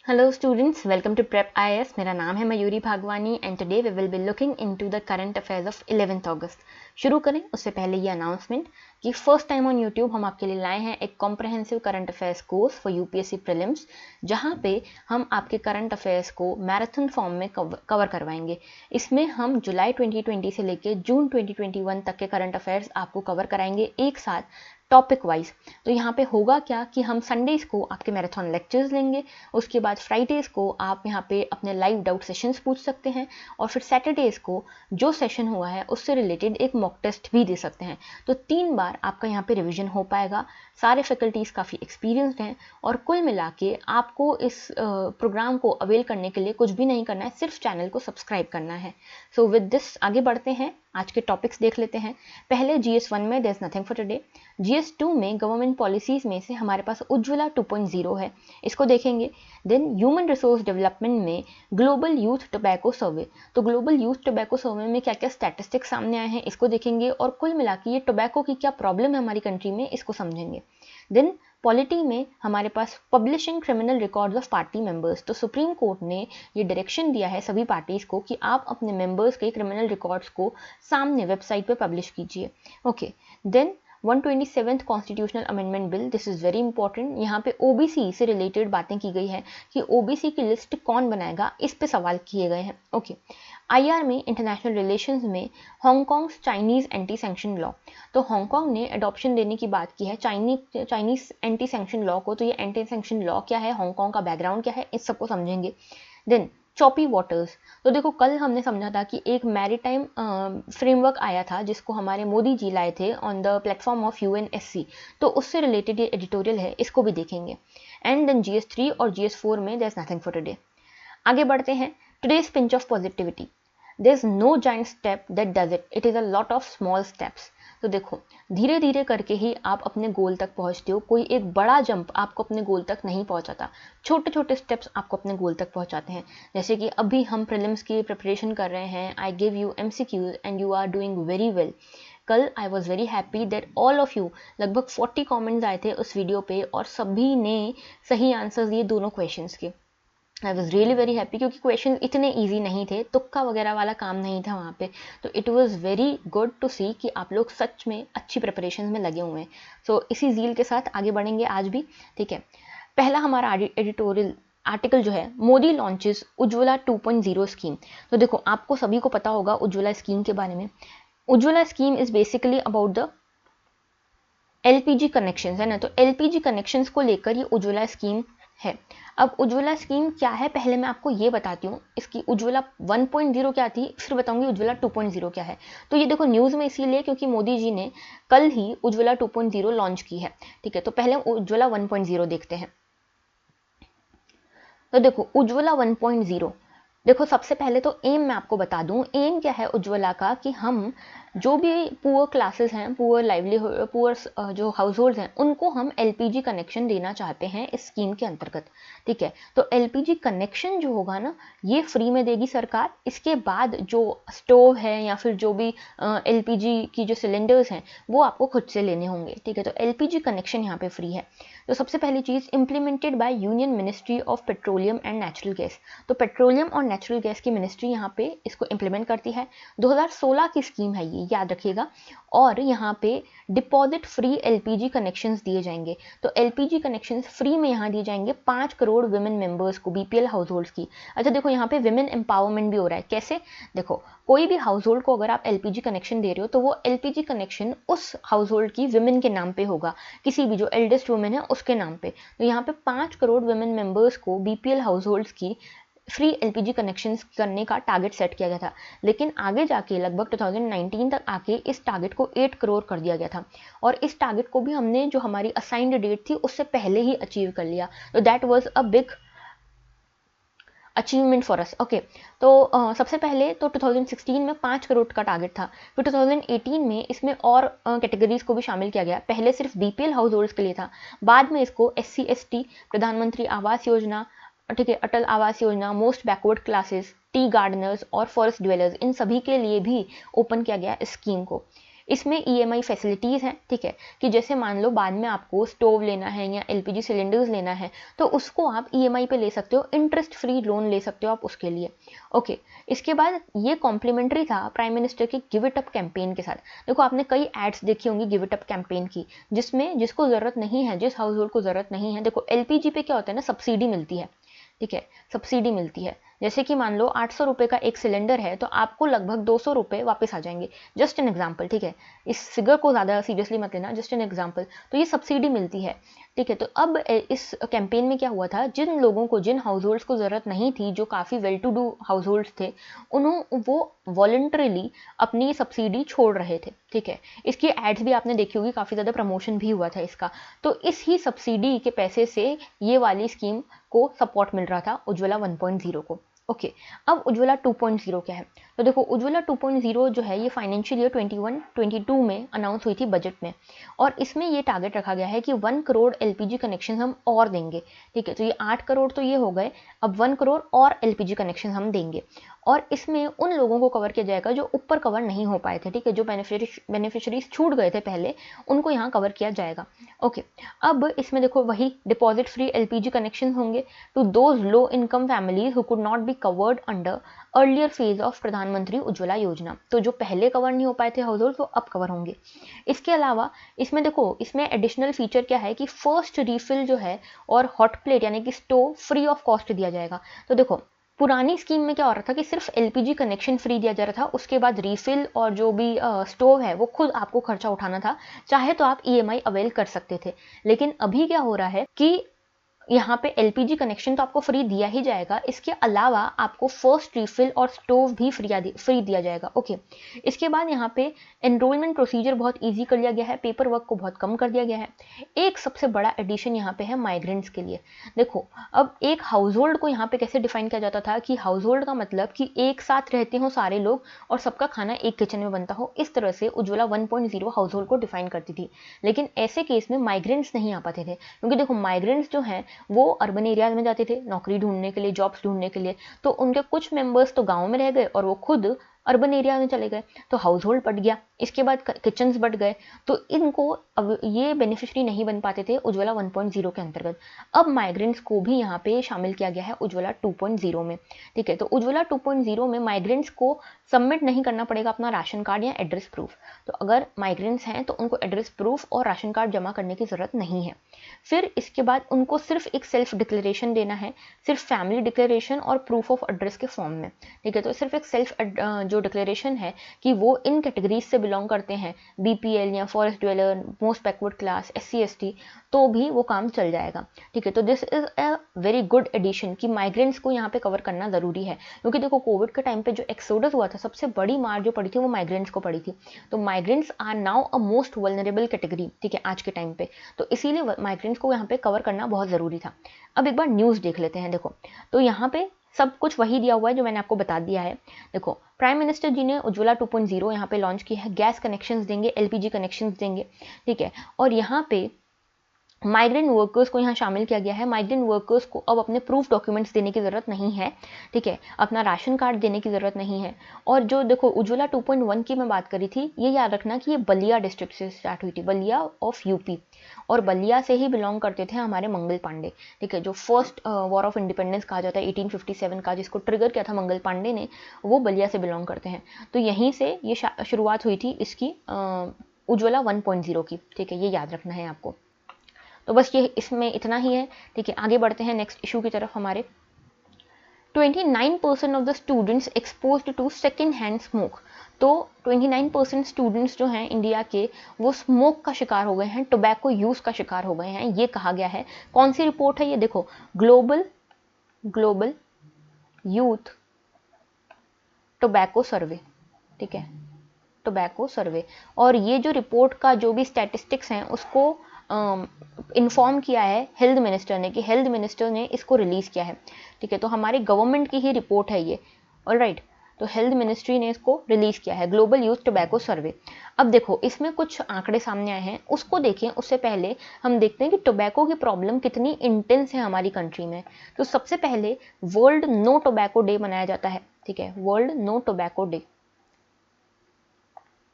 Hello students, welcome to Prep IAS. मेरा नाम है Mayuri Bhagwani and today we will be looking into the current affairs of 11th अगस्त। शुरू करें उससे पहले ये अनाउंसमेंट कि फर्स्ट टाइम ऑन यूट्यूब हम आपके लिए लाए हैं एक comprehensive current affairs course for UPSC prelims, जहाँ पे हम आपके करंट अफेयर्स को मैराथन फॉर्म में कवर करवाएंगे। इसमें हम जुलाई 2020 से लेकर जून 2021 तक के करंट अफेयर्स आपको कवर कराएंगे एक साथ टॉपिक वाइज। तो यहाँ पे होगा क्या कि हम संडेज को आपके मैराथन लेक्चर्स लेंगे, उसके बाद फ्राइडेज को आप यहाँ पे अपने लाइव डाउट सेशंस पूछ सकते हैं और फिर सैटरडेज को जो सेशन हुआ है उससे रिलेटेड एक मॉक टेस्ट भी दे सकते हैं। तो 3 बार आपका यहाँ पे रिवीजन हो पाएगा। सारे फैकल्टीज़ काफ़ी एक्सपीरियंस्ड हैं और कुल मिला के आपको इस प्रोग्राम को अवेल करने के लिए कुछ भी नहीं करना है, सिर्फ चैनल को सब्सक्राइब करना है। सो विद दिस आगे बढ़ते हैं, आज के टॉपिक्स देख लेते हैं। पहले GS1 में there is nothing for today. GS2 में गवर्नमेंट पॉलिसीज में से हमारे पास उज्ज्वला 2.0 है, इसको देखेंगे। देन ह्यूमन रिसोर्स डेवलपमेंट में ग्लोबल यूथ टोबैको सर्वे, तो ग्लोबल यूथ टोबैको सर्वे में क्या क्या स्टैटिस्टिक्स सामने आए हैं इसको देखेंगे और कुल मिला के ये टोबैको की क्या प्रॉब्लम है हमारी कंट्री में इसको समझेंगे। देन पॉलिटी में हमारे पास publishing criminal records of party members, तो सुप्रीम कोर्ट ने ये डायरेक्शन दिया है सभी पार्टीज को कि आप अपने मेंबर्स के क्रिमिनल रिकॉर्ड्स को सामने वेबसाइट पे पब्लिश कीजिए। Okay, then 127th constitutional amendment bill, this is very important. यहाँ पे ओबीसी से रिलेटेड बातें की गई है कि ओबीसी की लिस्ट कौन बनाएगा, इस पे सवाल किए गए हैं। ओके, आईआर में इंटरनेशनल रिलेशंस में Hong Kong Chinese anti sanction law, तो हांगकांग ने अडॉप्शन देने की बात की है चाइनीज एंटी सैंक्शन लॉ को। तो ये एंटी सैंक्शन लॉ क्या है, हांगकांग का बैकग्राउंड क्या है, इस सबको समझेंगे। देन चॉपी वाटर्स, तो देखो कल हमने समझा था कि एक मैरीटाइम फ्रेमवर्क आया था जिसको हमारे मोदी जी लाए थे on the platform of UNSC, तो उससे रिलेटेड ये एडिटोरियल है, इसको भी देखेंगे। एंड देन GS3 और GS4 में there is nothing for today. आगे बढ़ते हैं। Today's pinch of positivity, there is no giant step that does it, it is a lot of small steps. तो देखो धीरे धीरे करके ही आप अपने गोल तक पहुंचते हो, कोई एक बड़ा जंप आपको अपने गोल तक नहीं पहुंचाता, छोटे छोटे स्टेप्स आपको अपने गोल तक पहुंचाते हैं। जैसे कि अभी हम प्रीलिम्स की प्रिपरेशन कर रहे हैं, I give you MCQs and you are doing very well. कल I was very happy that all of you, लगभग 40 कॉमेंट्स आए थे उस वीडियो पे और सभी ने सही आंसर्स दिए दोनों क्वेश्चंस के। I was really very happy क्योंकि क्वेश्चन इतने ईजी नहीं थे, तुक्का वगैरह वाला काम नहीं था वहाँ पे। तो it was very good to see कि आप लोग सच में अच्छी प्रिपरेशन में लगे हुए हैं। सो इसी जील के साथ आगे बढ़ेंगे आज भी, ठीक है। पहला हमारा एडिटोरियल आर्टिकल जो है, मोदी लॉन्चेस उज्ज्वला 2.0 स्कीम। तो देखो आपको सभी को पता होगा उज्ज्वला स्कीम के बारे में। Ujjwala scheme is basically about the LPG connection, है ना। तो LPG कनेक्शन को लेकर ये उज्ज्वला स्कीम है। अब उज्ज्वला स्कीम क्या है, पहले मैं आपको ये बताती हूँ। इसकी उज्ज्वला 1.0 क्या थी, फिर बताऊंगी उज्ज्वला 2.0 क्या है। तो ये देखो न्यूज़ में इसीलिए क्योंकि मोदी जी ने कल ही उज्ज्वला 2.0 लॉन्च की है, ठीक है। तो पहले उज्ज्वला 1.0 देखते हैं। तो देखो उज्ज्वला 1.0, देखो सबसे पहले तो एम मैं आपको बता दूं, एम क्या है उज्ज्वला का कि हम जो भी पुअर क्लासेस हैं, पुअर लाइवलीहुड, पुअर जो हाउस होल्ड हैं, उनको हम LPG कनेक्शन देना चाहते हैं इस स्कीम के अंतर्गत, ठीक है। तो LPG कनेक्शन जो होगा ना, ये फ्री में देगी सरकार। इसके बाद जो स्टोव है या फिर जो भी LPG की जो सिलेंडर्स हैं वो आपको खुद से लेने होंगे, ठीक है। तो LPG कनेक्शन यहाँ पे फ्री है। तो सबसे पहली चीज़, implemented by Union Ministry of Petroleum and Natural Gas, तो पेट्रोलियम और नेचुरल गैस की मिनिस्ट्री यहाँ पे इसको इम्प्लीमेंट करती है। 2016 की स्कीम है ये, याद रखिएगा। और यहाँ पे डिपॉजिट फ्री LPG कनेक्शंस दिए जाएंगे। तो LPG कनेक्शंस फ्री में यहाँ दिए जाएंगे 5 करोड़ विमेन मेंबर्स को, BPL हाउस होल्ड्स की। अच्छा देखो यहाँ पे विमेन एम्पावरमेंट भी हो रहा है। कैसे, देखो कोई भी हाउस होल्ड को अगर आप LPG कनेक्शन दे रहे हो तो वो LPG कनेक्शन उस हाउस होल्ड की विमेन के नाम पे होगा, किसी भी जो एल्डेस्ट वुमेन है उसके नाम पे। तो यहाँ पे 5 करोड़ विमेन मेंबर्स को, BPL हाउस होल्ड्स की फ्री LPG कनेक्शंस करने का टारगेट सेट किया गया था। लेकिन आगे जाके लगभग 2019 तक आके इस टारगेट को 8 करोड़ कर दिया गया था और इस टारगेट को भी हमने जो हमारी असाइंड डेट थी उससे पहले ही अचीव कर लिया। तो that was a big achievement for us, okay. तो सबसे पहले तो 2016 में 5 करोड़ का टारगेट था, फिर 2018 में इसमें और कैटेगरीज को भी शामिल किया गया। पहले सिर्फ BPL हाउस होल्ड्स के लिए था, बाद में इसको SC ST, प्रधानमंत्री आवास योजना, ठीक है, अटल Awas Yojana, most backward classes, T Gardner's और फॉरेस्ट ड्वेलर्स, इन सभी के लिए भी ओपन किया गया इस स्कीम को। इसमें EMI फैसिलिटीज़ हैं, ठीक है, कि जैसे मान लो बाद में आपको स्टोव लेना है या LPG सिलेंडर्स लेना है तो उसको आप EMI पे ले सकते हो, इंटरेस्ट फ्री लोन ले सकते हो आप उसके लिए। ओके, इसके बाद ये कॉम्प्लीमेंट्री था प्राइम मिनिस्टर के गिव इट अप कैंपेन के साथ। देखो आपने कई एड्स देखी होंगी गिव इट अप कैंपेन की, जिसमें जिसको ज़रूरत नहीं है, जिस हाउस होल्ड को ज़रूरत नहीं है, देखो LPG पे क्या होता है ना, सब्सिडी मिलती है, ठीक है, सब्सिडी मिलती है। जैसे कि मान लो 800 रुपये का एक सिलेंडर है तो आपको लगभग 200 रुपये वापस आ जाएंगे, जस्ट एन एग्जाम्पल, ठीक है, इस फिगर को ज़्यादा सीरियसली मत लेना, जस्ट एन एग्जाम्पल। तो ये सब्सिडी मिलती है, ठीक है। तो अब इस कैंपेन में क्या हुआ था, जिन लोगों को, जिन हाउस होल्ड्स को ज़रूरत नहीं थी, जो काफ़ी well to do households थे, वो वॉलंटरीली अपनी सब्सिडी छोड़ रहे थे, ठीक है। इसकी एड्स भी आपने देखी होगी, काफ़ी ज़्यादा प्रमोशन भी हुआ था इसका। तो इस ही सब्सिडी के पैसे से ये वाली स्कीम को सपोर्ट मिल रहा था, उज्ज्वला 1.0 को। ओके, अब उज्ज्वला 2.0 क्या है, तो देखो उज्ज्वला 2.0 जो है ये फाइनेंशियल ईयर 21-22 में अनाउंस हुई थी बजट में, और इसमें ये टारगेट रखा गया है कि 1 करोड़ LPG कनेक्शन हम और देंगे, ठीक है। तो ये 8 करोड़ तो ये हो गए, अब 1 करोड़ और LPG कनेक्शन हम देंगे, और इसमें उन लोगों को कवर किया जाएगा जो ऊपर कवर नहीं हो पाए थे, ठीक है, जो बेनिफिशरीज छूट गए थे पहले, उनको यहाँ कवर किया जाएगा। ओके, अब इसमें देखो वही डिपॉजिट फ्री LPG कनेक्शन होंगे to those low income families who could not be covered under earlier phase of Pradhanmantri Ujjwala योजना। तो जो पहले कवर नहीं हो पाए थे हाउस होल्ड, वो अब कवर होंगे। इसके अलावा इसमें देखो, इसमें एडिशनल फीचर क्या है कि फर्स्ट रीफिल जो है और हॉट प्लेट यानी कि स्टोव फ्री ऑफ कॉस्ट दिया जाएगा। तो देखो पुरानी स्कीम में क्या हो रहा था कि सिर्फ LPG कनेक्शन फ्री दिया जा रहा था, उसके बाद रीफिल और जो भी स्टोव है वो खुद आपको खर्चा उठाना था, चाहे तो आप EMI अवेल कर सकते थे। लेकिन अभी क्या हो रहा है कि यहाँ पे LPG कनेक्शन तो आपको फ्री दिया ही जाएगा, इसके अलावा आपको फर्स्ट रिफिल और स्टोव भी फ्री दिया जाएगा। ओके, इसके बाद यहाँ पे एनरोलमेंट प्रोसीजर बहुत इजी कर लिया गया है, पेपर वर्क को बहुत कम कर दिया गया है। एक सबसे बड़ा एडिशन यहाँ पे है माइग्रेंट्स के लिए। देखो अब एक हाउस होल्ड को यहाँ पे कैसे डिफाइन किया जाता था कि हाउस होल्ड का मतलब कि एक साथ रहते हो सारे लोग और सबका खाना एक किचन में बनता हो, इस तरह से उज्ज्वला 1.0 हाउस होल्ड को डिफाइन करती थी। लेकिन ऐसे केस में माइग्रेंट्स नहीं आ पाते थे, क्योंकि देखो माइग्रेंट्स जो हैं वो अर्बन एरियाज में जाते थे नौकरी ढूंढने के लिए, जॉब्स ढूंढने के लिए, तो उनके कुछ मेंबर्स तो गांव में रह गए और वो खुद अर्बन एरिया में चले गए, तो हाउस होल्ड बढ़ गया, इसके बाद किचन्स बढ़ गए, तो इनको अब ये बेनिफिशियरी नहीं बन पाते थे उज्ज्वला 1.0 के अंतर्गत। अब माइग्रेंट्स को भी यहाँ पे शामिल किया गया है उज्ज्वला 2.0 में, ठीक है। तो उज्ज्वला 2.0 में माइग्रेंट्स को सबमिट नहीं करना पड़ेगा अपना राशन कार्ड या एड्रेस प्रूफ। तो अगर माइग्रेंट्स हैं तो उनको एड्रेस प्रूफ और राशन कार्ड जमा करने की ज़रूरत नहीं है। फिर इसके बाद उनको सिर्फ एक सेल्फ डिक्लेरेशन देना है, सिर्फ फैमिली डिक्लेरेशन और प्रूफ ऑफ एड्रेस के फॉर्म में, ठीक है। तो सिर्फ एक सेल्फ जो डिक्लेरेशन है कि वो इन कैटेगरीज से बिलोंग करते हैं, BPL या forest dweller, most backward class, SC ST, तो भी वो काम चल जाएगा, ठीक है। तो this is a very good addition कि माइग्रेंट्स को यहाँ पे कवर करना ज़रूरी है, क्योंकि देखो कोविड के टाइम पे जो एक्सोडस हुआ था, सबसे बड़ी मार जो पड़ी थी वो माइग्रेंट्स को पड़ी थी। तो migrants are now a most vulnerable category, ठीक है, आज के टाइम पे। तो इसीलिए माइग्रेंट्स को यहाँ पे कवर करना बहुत ज़रूरी था। अब एक बार न्यूज़ देख लेते हैं। देखो तो यहाँ पे सब कुछ वही दिया हुआ है जो मैंने आपको बता दिया है। देखो प्राइम मिनिस्टर जी ने उज्ज्वला 2.0 यहाँ पे लॉन्च किया है, गैस कनेक्शंस देंगे, LPG कनेक्शंस देंगे, ठीक है। और यहाँ पे माइग्रेंट वर्कर्स को यहाँ शामिल किया गया है। माइग्रेंट वर्कर्स को अब अपने प्रूफ डॉक्यूमेंट्स देने की ज़रूरत नहीं है, ठीक है, अपना राशन कार्ड देने की ज़रूरत नहीं है। और जो देखो उज्ज्वला 2.1 की मैं बात करी थी, ये याद रखना कि ये बलिया डिस्ट्रिक्ट से स्टार्ट हुई थी, बलिया ऑफ UP, और बलिया से ही बिलोंग करते थे हमारे मंगल पांडे, ठीक है, जो फर्स्ट वॉर ऑफ इंडिपेंडेंस कहा जाता है 1857 का, जिसको ट्रिगर किया था मंगल पांडे ने, वो बलिया से बिलोंग करते हैं। तो यहीं से ये शुरुआत हुई थी इसकी उज्ज्वला 1.0 की, ठीक है, ये याद रखना है आपको। तो बस ये इसमें इतना ही है, ठीक है। आगे बढ़ते हैं नेक्स्ट इशू की तरफ। हमारे 29% of the students exposed to second hand smoke. तो 29% स्टूडेंट्स जो हैं इंडिया के, वो स्मोक का शिकार हो गए हैं, टोबैको यूज़ का शिकार हो गए हैं, ये कहा गया है। कौन सी रिपोर्ट है ये? देखो ग्लोबल यूथ टोबैको सर्वे, ठीक है, टोबैको सर्वे। और ये जो रिपोर्ट का जो भी स्टैटिस्टिक्स हैं उसको इन्फॉर्म किया है हेल्थ मिनिस्टर ने, कि हेल्थ मिनिस्टर ने इसको रिलीज़ किया है, ठीक है। तो हमारी गवर्नमेंट की ही रिपोर्ट है ये, ऑलराइट। तो हेल्थ मिनिस्ट्री ने इसको रिलीज़ किया है, ग्लोबल यूथ टोबैको सर्वे। अब देखो इसमें कुछ आंकड़े सामने आए हैं, उसको देखें। उससे पहले हम देखते हैं कि टोबैको की प्रॉब्लम कितनी इंटेंस है हमारी कंट्री में। तो सबसे पहले वर्ल्ड नो टोबैको डे मनाया जाता है, ठीक है, world no tobacco day,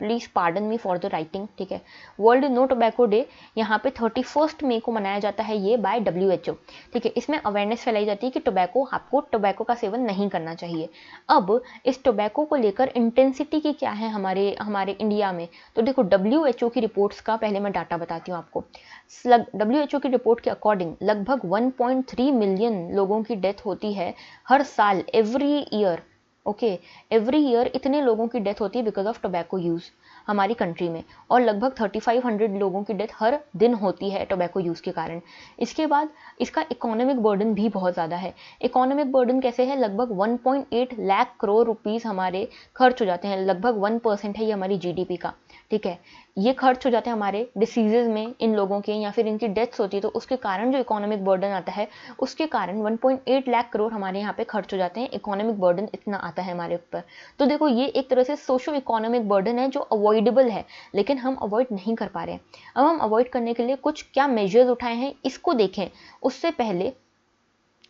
please pardon me for the writing, ठीक है। वर्ल्ड नो टोबैको डे यहाँ पे 31 मई को मनाया जाता है ये बाय WHO, ठीक है। इसमें अवेयरनेस फैलाई जाती है कि आपको टोबैको का सेवन नहीं करना चाहिए। अब इस टोबैको को लेकर इंटेंसिटी की क्या है हमारे इंडिया में, तो देखो WHO की रिपोर्ट्स का पहले मैं डाटा बताती हूँ आपको। WHO की रिपोर्ट के अकॉर्डिंग लगभग 1.3 मिलियन लोगों की डेथ होती है हर साल, every year, okay, every year इतने लोगों की डेथ होती है बिकॉज ऑफ टोबैको यूज़ हमारी कंट्री में, और लगभग 3500 लोगों की डेथ हर दिन होती है टोबैको यूज़ के कारण। इसके बाद इसका इकोनॉमिक बर्डन भी बहुत ज़्यादा है। इकोनॉमिक बर्डन कैसे है, लगभग 1.8 लाख करोड़ रुपीज़ हमारे खर्च हो जाते हैं, लगभग 1% है ये हमारी GDP का, ठीक है। ये खर्च हो जाते हैं हमारे डिसीजेज में इन लोगों के, या फिर इनकी डेथ्स होती है, तो उसके कारण जो इकोनॉमिक बर्डन आता है उसके कारण 1.8 लाख करोड़ हमारे यहाँ पे खर्च हो जाते हैं। इकोनॉमिक बर्डन इतना आता है हमारे ऊपर। तो देखो ये एक तरह से सोशो इकोनॉमिक बर्डन है जो अवॉइडेबल है, लेकिन हम अवॉइड नहीं कर पा रहे हैं। अब हम अवॉइड करने के लिए कुछ क्या मेजर्स उठाए हैं इसको देखें, उससे पहले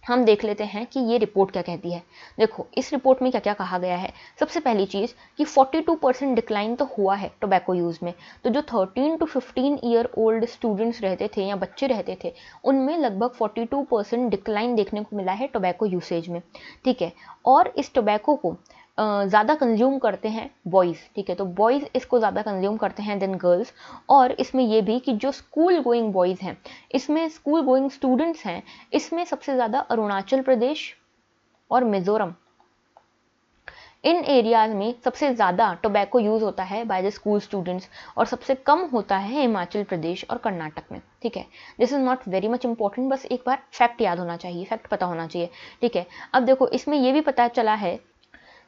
हम देख लेते हैं कि ये रिपोर्ट क्या कहती है। देखो इस रिपोर्ट में क्या क्या कहा गया है। सबसे पहली चीज़ कि 42% डिक्लाइन तो हुआ है टोबैको यूज़ में। तो जो 13 to 15 ईयर ओल्ड स्टूडेंट्स रहते थे या बच्चे रहते थे, उनमें लगभग 42% डिक्लाइन देखने को मिला है टोबैको यूसेज में, ठीक है। और इस टोबैको को ज़्यादा कंज्यूम करते हैं बॉयज़, ठीक है। तो बॉयज़ इसको ज़्यादा कंज्यूम करते हैं देन गर्ल्स। और इसमें ये भी कि जो स्कूल गोइंग बॉयज़ हैं, इसमें स्कूल गोइंग स्टूडेंट्स हैं, इसमें सबसे ज़्यादा अरुणाचल प्रदेश और मिज़ोरम, इन एरियाज में सबसे ज़्यादा टोबैको यूज़ होता है बाय द स्कूल स्टूडेंट्स, और सबसे कम होता है हिमाचल प्रदेश और कर्नाटक में, ठीक है। This is not very much important, बस एक बार फैक्ट याद होना चाहिए, फैक्ट पता होना चाहिए, ठीक है। अब देखो इसमें ये भी पता चला है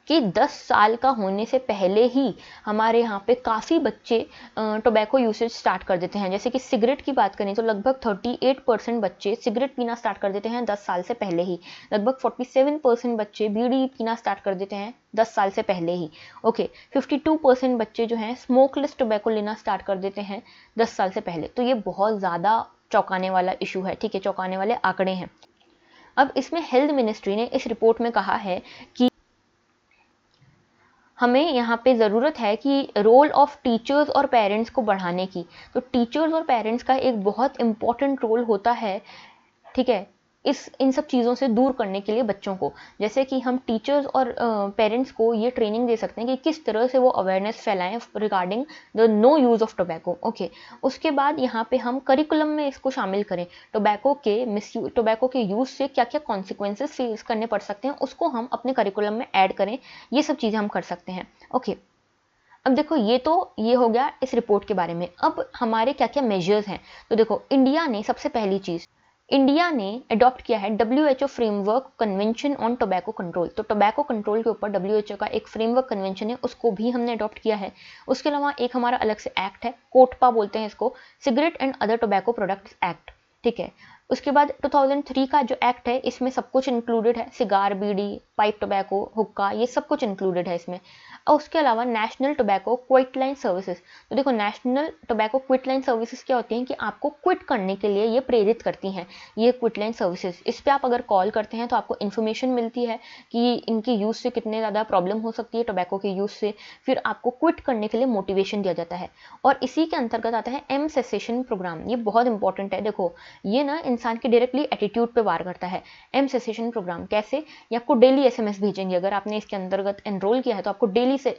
कि 10 साल का होने से पहले ही हमारे यहाँ पे काफ़ी बच्चे टोबैको यूसेज स्टार्ट कर देते हैं। जैसे कि सिगरेट की बात करें तो लगभग 38% बच्चे सिगरेट पीना स्टार्ट कर देते हैं 10 साल से पहले ही। लगभग 47% बच्चे बीड़ी पीना स्टार्ट कर देते हैं 10 साल से पहले ही, ओके। 52% बच्चे जो हैं स्मोकलेस टोबैको लेना स्टार्ट कर देते हैं 10 साल से पहले। तो ये बहुत ज़्यादा चौंकाने वाला इशू है, ठीक है, चौंकाने वाले आंकड़े हैं। अब इसमें हेल्थ मिनिस्ट्री ने इस रिपोर्ट में कहा है कि हमें यहाँ पे ज़रूरत है कि रोल ऑफ टीचर्स और पेरेंट्स को बढ़ाने की। तो टीचर्स और पेरेंट्स का एक बहुत इम्पॉर्टेंट रोल होता है, ठीक है, इन सब चीज़ों से दूर करने के लिए बच्चों को। जैसे कि हम टीचर्स और पेरेंट्स को ये ट्रेनिंग दे सकते हैं कि किस तरह से वो अवेयरनेस फैलाएं regarding the no use of tobacco, okay. उसके बाद यहाँ पे हम करिकुलम में इसको शामिल करें, टोबैको के यूज़ से क्या क्या कॉन्सिक्वेंसेस फेस करने पड़ सकते हैं उसको हम अपने करिकुलम में ऐड करें, ये सब चीज़ें हम कर सकते हैं, ओके। अब देखो ये हो गया इस रिपोर्ट के बारे में। अब हमारे क्या क्या मेजर्स हैं, तो देखो इंडिया ने अडॉप्ट किया है WHO framework convention on tobacco control. तो टोबैको कंट्रोल के ऊपर WHO का एक फ्रेमवर्क कन्वेंशन है, उसको भी हमने अडॉप्ट किया है। उसके अलावा एक हमारा अलग से एक्ट है, कोटपा बोलते हैं इसको, cigarette and other tobacco products act, ठीक है। उसके बाद 2003 का जो एक्ट है इसमें सब कुछ इंक्लूडेड है, सिगार, बीड़ी, पाइप टोबैको, हुक्का, ये सब कुछ इंक्लूडेड है इसमें। और उसके अलावा national tobacco quit line services. तो देखो national tobacco quit line services क्या होती हैं कि आपको क्विट करने के लिए ये प्रेरित करती हैं, ये क्विट लाइन सर्विसेज। इस पर आप अगर कॉल करते हैं तो आपको इन्फॉर्मेशन मिलती है कि इनके यूज़ से कितने ज़्यादा प्रॉब्लम हो सकती है टोबैको के यूज़ से, फिर आपको क्विट करने के लिए मोटिवेशन दिया जाता है। और इसी के अंतर्गत आता है एम सेसेशन प्रोग्राम। ये बहुत इंपॉर्टेंट है, देखो ये ना इंसान के डायरेक्टली एटीट्यूड पे वार करता है। एम सेसेशन प्रोग्राम कैसे, ये आपको डेली SMS भेजेंगे, अगर आपने इसके अंतर्गत एनरोल किया है तो आपको डेली से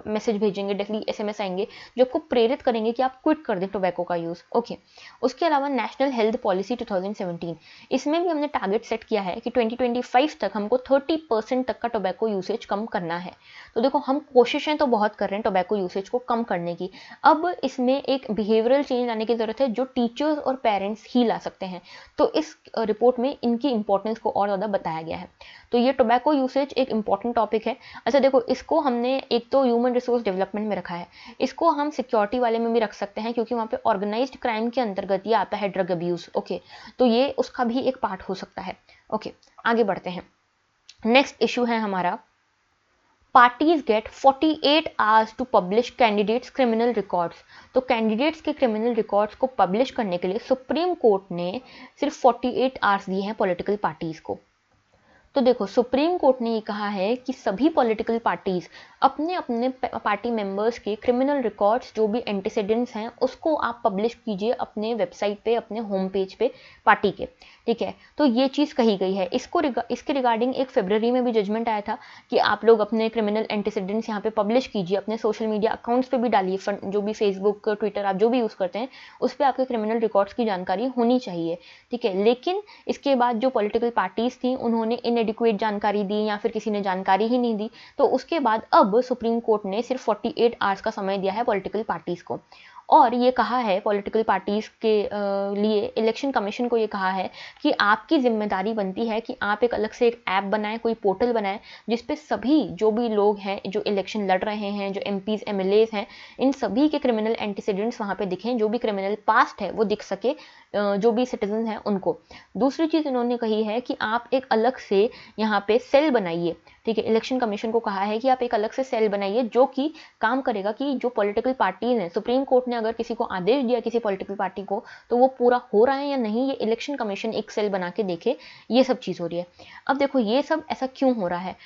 मैसेज भेजेंगे, डेली SMS आएंगे जो आपको प्रेरित करेंगे कि आप क्विट कर दें टोबैको का यूज़, ओके। उसके अलावा नेशनल हेल्थ पॉलिसी 2017, इसमें भी हमने टारगेट सेट किया है कि 2025 तक हमको 30% तक का टोबैको यूसेज कम करना है। तो देखो हम कोशिशें तो बहुत कर रहे हैं टोबैको यूसेज को कम करने की। अब इसमें एक बिहेवियरल चेंज लाने की ज़रूरत है जो टीचर्स और पेरेंट्स ही ला सकते हैं। तो इस रिपोर्ट में इनकी इंपॉर्टेंस को और ज़्यादा बताया गया है। तो ये टोबैको यूसेज एक इंपॉर्टेंट टॉपिक है। अच्छा देखो इसको हमने एक तो ह्यूमन रिसोर्स डेवलपमेंट में रखा है, इसको हम सिक्योरिटी वाले में भी रख सकते हैं क्योंकि वहाँ पे ऑर्गेनाइज्ड क्राइम के अंतर्गत ये आता है, ड्रग अब्यूज़, ओके। तो ये उसका भी एक पार्ट हो सकता है, ओके। आगे बढ़ते हैं। नेक्स्ट इशू है हमारा, parties get 48 hours to publish candidates criminal records. तो कैंडिडेट्स के क्रिमिनल रिकॉर्ड्स को पब्लिश करने के लिए सुप्रीम कोर्ट ने सिर्फ 48 आवर्स दिए हैं पॉलिटिकल पार्टीज को। तो देखो सुप्रीम कोर्ट ने ये कहा है कि सभी पॉलिटिकल पार्टीज अपने अपने पार्टी मेंबर्स के क्रिमिनल रिकॉर्ड्स जो भी एंटीसीडेंट्स हैं उसको आप पब्लिश कीजिए अपने वेबसाइट पे, अपने होम पेज पे पार्टी के, ठीक है। तो ये चीज़ कही गई है। इसके रिगार्डिंग 1 फरवरी में भी जजमेंट आया था कि आप लोग अपने क्रिमिनल एंटीसीडेंट्स यहाँ पे पब्लिश कीजिए, अपने सोशल मीडिया अकाउंट्स पे भी डालिए, जो भी फेसबुक, ट्विटर आप जो भी यूज़ करते हैं उस पर आपके क्रिमिनल रिकॉर्ड्स की जानकारी होनी चाहिए, ठीक है। लेकिन इसके बाद जो पॉलिटिकल पार्टीज थी उन्होंने इनएडिक्वेट जानकारी दी या फिर किसी ने जानकारी ही नहीं दी, तो उसके बाद अब सुप्रीम कोर्ट ने सिर्फ 48 आवर्स का समय दिया है पॉलिटिकल पार्टीज को। और ये कहा है पॉलिटिकल पार्टीज के लिए, इलेक्शन कमीशन को ये कहा है कि आपकी जिम्मेदारी बनती है कि आप एक अलग से एक ऐप बनाएं, कोई पोर्टल बनाएं जिसपे सभी जो भी लोग हैं जो इलेक्शन लड़ रहे हैं, जो एमपीज एमएलएज हैं, इन सभी के क्रिमिनल एंटीसीडेंट्स वहाँ पे दिखें, जो भी क्रिमिनल पास्ट है वो दिख सके, जो भी सिटीजन हैं उनको। दूसरी चीज़ इन्होंने कही है कि आप एक अलग से यहाँ पे सेल बनाइए, ठीक है। इलेक्शन कमीशन को कहा है कि आप एक अलग से सेल बनाइए जो कि काम करेगा कि जो पॉलिटिकल पार्टीज हैं, सुप्रीम कोर्ट ने अगर किसी को आदेश दिया किसी पॉलिटिकल पार्टी को तो वो पूरा हो रहा है या नहीं, ये इलेक्शन कमीशन एक सेल बना के देखे, ये सब चीज़ हो रही है। अब देखो ये सब ऐसा क्यों हो रहा है,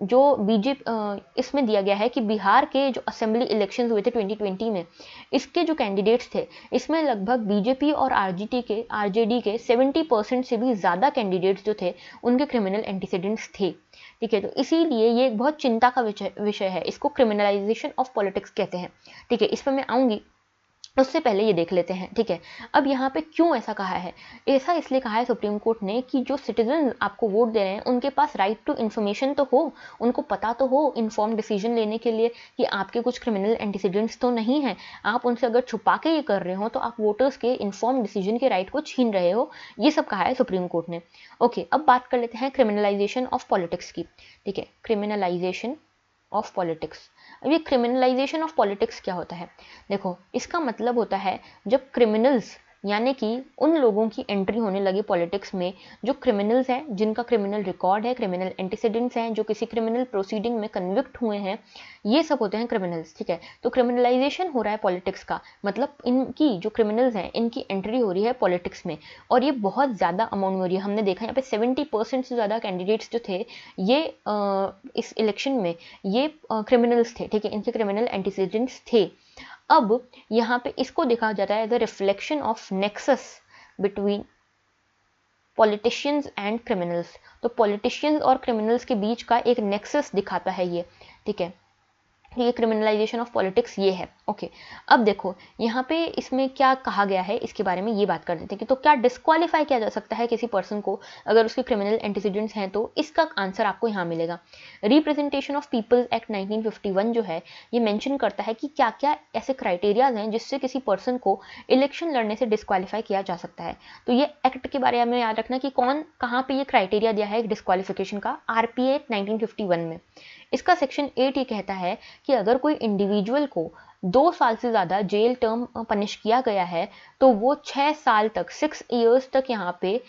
जो बीजेपी इसमें दिया गया है कि बिहार के जो असेंबली इलेक्शंस हुए थे 2020 में, इसके जो कैंडिडेट्स थे इसमें लगभग बीजेपी और आरजेडी के 70% से भी ज़्यादा कैंडिडेट्स जो थे उनके क्रिमिनल एंटीसीडेंट्स थे, ठीक है। तो इसीलिए ये एक बहुत चिंता का विषय है, इसको क्रिमिनलाइजेशन ऑफ पॉलिटिक्स कहते हैं, ठीक है। इस पर मैं आऊँगी, उससे पहले ये देख लेते हैं, ठीक है। अब यहाँ पे क्यों ऐसा कहा है, ऐसा इसलिए कहा है सुप्रीम कोर्ट ने कि जो सिटीजन आपको वोट दे रहे हैं उनके पास राइट टू इन्फॉर्मेशन तो हो, उनको पता तो हो इन्फॉर्म डिसीजन लेने के लिए कि आपके कुछ क्रिमिनल एंटीसीडेंट्स तो नहीं है। आप उनसे अगर छुपा के ये कर रहे हो तो आप वोटर्स के इन्फॉर्म डिसीजन के राइट को छीन रहे हो, ये सब कहा है सुप्रीम कोर्ट ने। ओके, अब बात कर लेते हैं क्रिमिनलाइजेशन ऑफ पॉलिटिक्स की, ठीक है। Criminalisation of politics. अब ये क्रिमिनलाइजेशन ऑफ पॉलिटिक्स क्या होता है, देखो इसका मतलब होता है जब क्रिमिनल्स यानी कि उन लोगों की एंट्री होने लगी पॉलिटिक्स में जो क्रिमिनल्स हैं, जिनका क्रिमिनल रिकॉर्ड है, क्रिमिनल एंटीसीडेंट्स हैं, जो किसी क्रिमिनल प्रोसीडिंग में कन्विक्ट हुए हैं, ये सब होते हैं क्रिमिनल्स, ठीक है। तो क्रिमिनलाइजेशन हो रहा है पॉलिटिक्स का, मतलब इनकी जो क्रिमिनल्स हैं इनकी एंट्री हो रही है पॉलिटिक्स में, और ये बहुत ज़्यादा अमाउंट में हो रही है। हमने देखा यहाँ पे 70% से ज़्यादा कैंडिडेट्स जो थे ये इस इलेक्शन में ये क्रिमिनल्स थे, ठीक है, इनके क्रिमिनल एंटीसीडेंट्स थे। अब यहाँ पे इसको देखा जाता है as a reflection of nexus between politicians and criminals. तो पॉलिटिशियंस और क्रिमिनल्स के बीच का एक नेक्सस दिखाता है ये, ठीक है। ये क्रिमिनलाइजेशन ऑफ पॉलिटिक्स ये है, ओके। अब देखो यहाँ पे इसमें क्या कहा गया है इसके बारे में ये बात कर देते हैं कि तो क्या डिस्क्वालीफाई किया जा सकता है किसी पर्सन को अगर उसके क्रिमिनल एंटीसीडेंट्स हैं, तो इसका आंसर आपको यहाँ मिलेगा। रिप्रेजेंटेशन ऑफ पीपल्स एक्ट 1951 जो है ये मेंशन करता है कि क्या क्या ऐसे क्राइटेरियाज हैं जिससे किसी पर्सन को इलेक्शन लड़ने से डिस्क्वालीफाई किया जा सकता है। तो ये एक्ट के बारे में याद रखना कि कौन कहाँ पे ये क्राइटेरिया दिया है डिस्क्वालिफिकेशन का, आरपीए एक्ट 1951 में। इसका सेक्शन 8 ये कहता है कि अगर कोई इंडिविजुअल को 2 साल से ज़्यादा जेल टर्म पनिश किया गया है तो वो 6 साल तक 6 ईयर्स तक यहाँ पे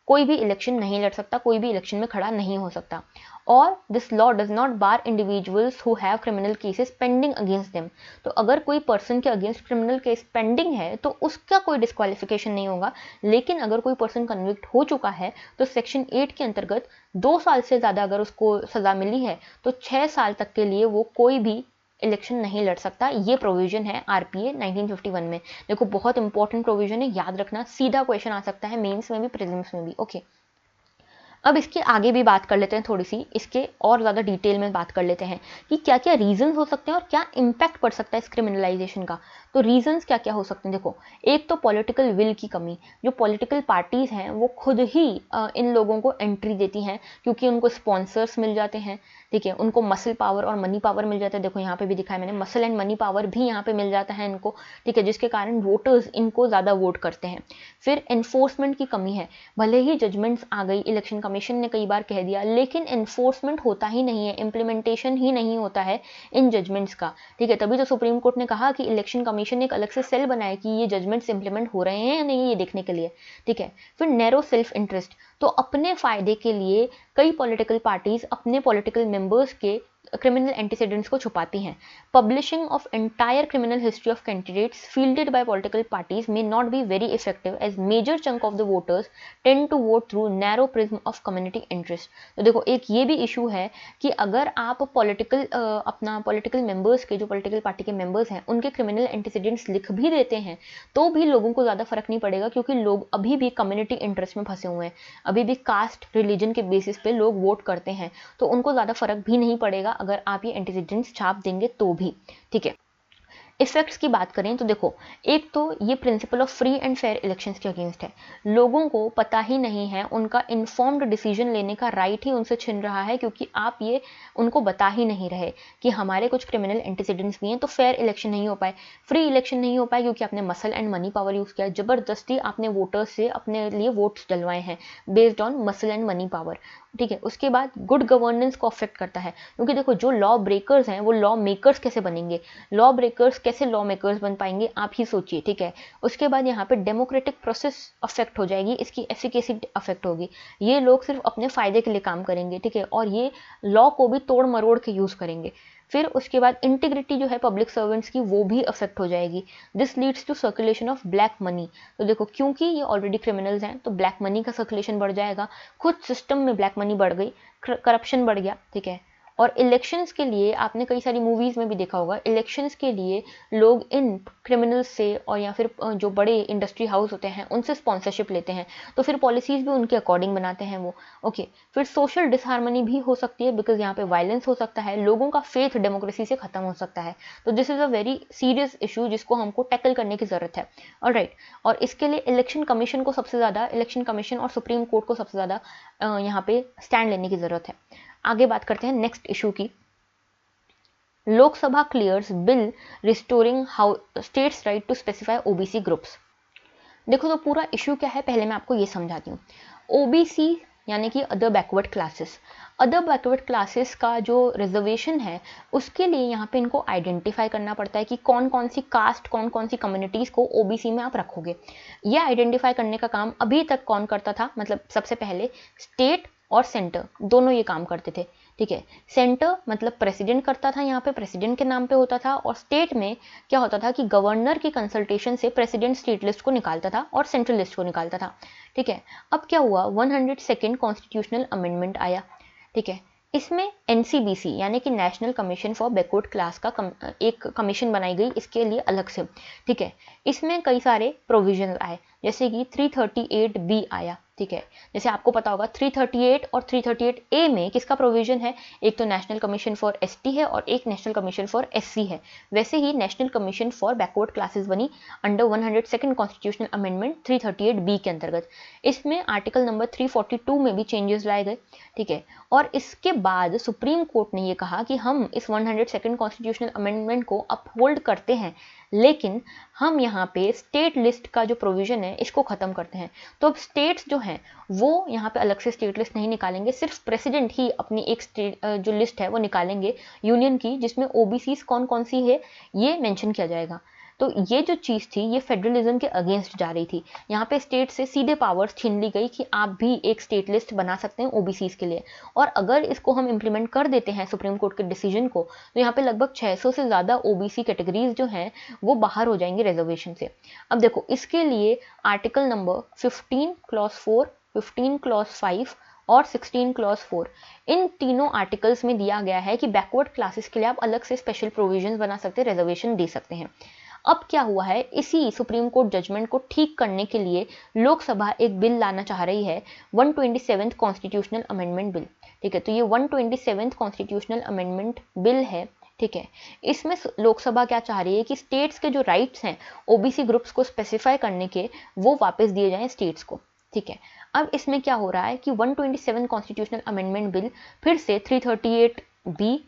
कोई भी इलेक्शन नहीं लड़ सकता, कोई भी इलेक्शन में खड़ा नहीं हो सकता। और this law does not bar individuals who have criminal cases pending against them. तो अगर कोई पर्सन के अगेंस्ट क्रिमिनल केस पेंडिंग है तो उसका कोई डिस्क्वालिफिकेशन नहीं होगा, लेकिन अगर कोई पर्सन कन्विक्ट हो चुका है तो सेक्शन 8 के अंतर्गत 2 साल से ज़्यादा अगर उसको सज़ा मिली है तो 6 साल तक के लिए वो कोई भी इलेक्शन नहीं लड़ सकता। ये प्रोविजन है आरपीए 1951 में। देखो बहुत इंपॉर्टेंट प्रोविजन है, याद रखना, सीधा क्वेश्चन आ सकता है मेंस में भी प्रीलिम्स में भी, ओके। अब इसके आगे भी बात कर लेते हैं, थोड़ी सी इसके और ज़्यादा डिटेल में बात कर लेते हैं कि क्या क्या रीजंस हो सकते हैं और क्या इम्पैक्ट पड़ सकता है इस क्रिमिनलाइजेशन का। तो रीजंस क्या क्या हो सकते हैं, देखो एक तो पॉलिटिकल विल की कमी, जो पॉलिटिकल पार्टीज़ हैं वो खुद ही इन लोगों को एंट्री देती हैं क्योंकि उनको स्पॉन्सर्स मिल जाते हैं, ठीक है, उनको मसल पावर और मनी पावर मिल जाता है। देखो यहाँ पे भी दिखाया मैंने, मसल एंड मनी पावर भी यहाँ पे मिल जाता है इनको, ठीक है, जिसके कारण वोटर्स इनको ज़्यादा वोट करते हैं। फिर एनफोर्समेंट की कमी है, भले ही जजमेंट्स आ गई, इलेक्शन कमीशन ने कई बार कह दिया, लेकिन एनफोर्समेंट होता ही नहीं है, इम्प्लीमेंटेशन ही नहीं होता है इन जजमेंट्स का, ठीक है। तभी तो सुप्रीम कोर्ट ने कहा कि इलेक्शन कमीशन ने एक अलग से सेल बनाया कि ये जजमेंट्स इंप्लीमेंट हो रहे हैं या नहीं ये देखने के लिए, ठीक है। फिर नैरो सेल्फ इंटरेस्ट, तो अपने फायदे के लिए कई पॉलिटिकल पार्टीज अपने पॉलिटिकल मेंबर्स के क्रिमिनल एंटीसीडेंट्स को छुपाती हैं। Publishing of entire criminal history of candidates fielded by political parties may not be very effective as major chunk of the voters tend to vote through narrow prism of community interest. तो देखो एक ये भी issue है कि अगर आप अपना पॉलिटिकल मेंबर्स के, जो पॉलिटिकल पार्टी के मेंबर्स हैं, उनके क्रिमिनल एंटीसीडेंट्स लिख भी देते हैं तो भी लोगों को ज़्यादा फर्क नहीं पड़ेगा, क्योंकि लोग अभी भी कम्युनिटी इंटरेस्ट में फंसे हुए हैं, अभी भी कास्ट रिलीजन के बेसिस पे लोग वोट करते हैं, तो उनको ज़्यादा फर्क भी नहीं पड़ेगा अगर आप ये एंटीसीडेंट्स छाप देंगे तो भी। ठीक है, इफेक्ट्स की बात करें तो देखो, एक तो ये principle of free and fair elections के अगेंस्ट है। लोगों को पता ही नहीं है, उनका इन्फॉर्म्ड डिसीजन लेने का राइट ही उनसे छिन रहा है, क्योंकि आप ये उनको बता ही नहीं रहे कि हमारे कुछ क्रिमिनल एंटीसीडेंट्स भी हैं, तो फेयर इलेक्शन नहीं हो पाए, फ्री इलेक्शन नहीं हो पाए, क्योंकि आपने muscle and money power use किया, ज़बरदस्ती आपने वोटर्स से अपने लिए वोट्स डलवाए हैं based on muscle and money power. ठीक है, उसके बाद गुड गवर्नेंस को अफेक्ट करता है, क्योंकि देखो जो लॉ ब्रेकर्स हैं वो लॉ मेकर्स कैसे बनेंगे, लॉ ब्रेकर्स कैसे लॉ मेकर्स बन पाएंगे, आप ही सोचिए। ठीक है, उसके बाद यहाँ पे डेमोक्रेटिक प्रोसेस अफेक्ट हो जाएगी, इसकी एफिकेसी अफेक्ट होगी, ये लोग सिर्फ अपने फायदे के लिए काम करेंगे। ठीक है, और ये लॉ को भी तोड़ मरोड़ के यूज करेंगे। फिर उसके बाद इंटीग्रिटी जो है पब्लिक सर्वेंट्स की वो भी अफेक्ट हो जाएगी। This leads to circulation of black money. तो देखो क्योंकि ये ऑलरेडी क्रिमिनल्स हैं तो ब्लैक मनी का सर्कुलेशन बढ़ जाएगा, खुद सिस्टम में ब्लैक मनी बढ़ गई, करप्शन बढ़ गया। ठीक है, और इलेक्शंस के लिए आपने कई सारी मूवीज में भी देखा होगा, इलेक्शंस के लिए लोग इन क्रिमिनल्स से और या फिर जो बड़े इंडस्ट्री हाउस होते हैं उनसे स्पॉन्सरशिप लेते हैं, तो फिर पॉलिसीज भी उनके अकॉर्डिंग बनाते हैं वो। ओके, फिर सोशल डिसहार्मनी भी हो सकती है, बिकॉज यहाँ पे वायलेंस हो सकता है, लोगों का फेथ डेमोक्रेसी से खत्म हो सकता है। तो this is a very serious issue जिसको हमको टैकल करने की जरूरत है। ऑलराइट, और इसके लिए इलेक्शन कमीशन को सबसे ज्यादा, इलेक्शन कमीशन और सुप्रीम कोर्ट को सबसे ज्यादा यहाँ पे स्टैंड लेने की जरूरत है। आगे बात करते हैं नेक्स्ट इशू की। Lok Sabha clears bill restoring how states right to specify OBC groups. देखो तो पूरा इशू क्या है, पहले मैं आपको ये समझाती हूँ। ओबीसी यानी कि other backward classes, other backward classes का जो रिजर्वेशन है उसके लिए यहाँ पे इनको आइडेंटिफाई करना पड़ता है कि कौन कौन सी कास्ट, कौन कौन सी कम्युनिटीज़ को ओबीसी में आप रखोगे। ये आइडेंटिफाई करने का काम अभी तक कौन करता था, मतलब सबसे पहले स्टेट और सेंटर दोनों ये काम करते थे। ठीक है, सेंटर मतलब प्रेसिडेंट करता था, यहाँ पे प्रेसिडेंट के नाम पे होता था, और स्टेट में क्या होता था कि गवर्नर की कंसल्टेशन से प्रेसिडेंट स्टेट लिस्ट को निकालता था और सेंट्रल लिस्ट को निकालता था। ठीक है, अब क्या हुआ, 102nd कॉन्स्टिट्यूशनल अमेंडमेंट आया। ठीक है, इसमें एनसीबीसी यानी कि national Commission for backward class का एक कमीशन बनाई गई इसके लिए अलग से। ठीक है, इसमें कई सारे प्रोविजन आए, जैसे कि 338B आया। ठीक है, जैसे आपको पता होगा 338 और 338A में किसका प्रोविजन है, एक तो नेशनल कमीशन फॉर एसटी है और एक नेशनल कमीशन फॉर एससी है। वैसे ही National Commission for Backward Classes बनी under 102nd constitutional amendment 338B के अंतर्गत। इसमें आर्टिकल नंबर 342 में भी चेंजेस लाए गए। ठीक है, और इसके बाद सुप्रीम कोर्ट ने ये कहा कि हम इस 102nd कॉन्स्टिट्यूशनल अमेंडमेंट को अपहोल्ड करते हैं, लेकिन हम यहाँ पे स्टेट लिस्ट का जो प्रोविजन है इसको खत्म करते हैं। तो अब स्टेट्स जो हैं वो यहाँ पे अलग से स्टेट लिस्ट नहीं निकालेंगे, सिर्फ प्रेसिडेंट ही अपनी एक स्टेट जो लिस्ट है वो निकालेंगे यूनियन की, जिसमें ओबीसी कौन कौन सी है ये मेंशन किया जाएगा। तो ये जो चीज़ थी ये फेडरलिज्म के अगेंस्ट जा रही थी। यहाँ पे स्टेट से सीधे पावर्स छीन ली गई कि आप भी एक स्टेट लिस्ट बना सकते हैं ओबीसीज के लिए, और अगर इसको हम इम्प्लीमेंट कर देते हैं सुप्रीम कोर्ट के डिसीजन को, तो यहाँ पे लगभग 600 से ज़्यादा ओबीसी कैटेगरीज जो हैं वो बाहर हो जाएंगे रिजर्वेशन से। अब देखो इसके लिए आर्टिकल नंबर 15 क्लॉज 4, 15 क्लॉज 5 और 16 क्लॉज 4, इन तीनों आर्टिकल्स में दिया गया है कि बैकवर्ड क्लासेस के लिए आप अलग से स्पेशल प्रोविजंस बना सकते हैं, रिजर्वेशन दे सकते हैं। अब क्या हुआ है, इसी सुप्रीम कोर्ट जजमेंट को ठीक करने के लिए लोकसभा एक बिल लाना चाह रही है, 127th कॉन्स्टिट्यूशनल अमेंडमेंट बिल। ठीक है, तो ये 127th कॉन्स्टिट्यूशनल अमेंडमेंट बिल है। ठीक है, इसमें लोकसभा क्या चाह रही है कि स्टेट्स के जो राइट्स हैं ओबीसी ग्रुप्स को स्पेसिफाई करने के, वो वापस दिए जाएं स्टेट्स को। ठीक है, अब इसमें क्या हो रहा है कि 127 कॉन्स्टिट्यूशनल अमेंडमेंट बिल फिर से 338B,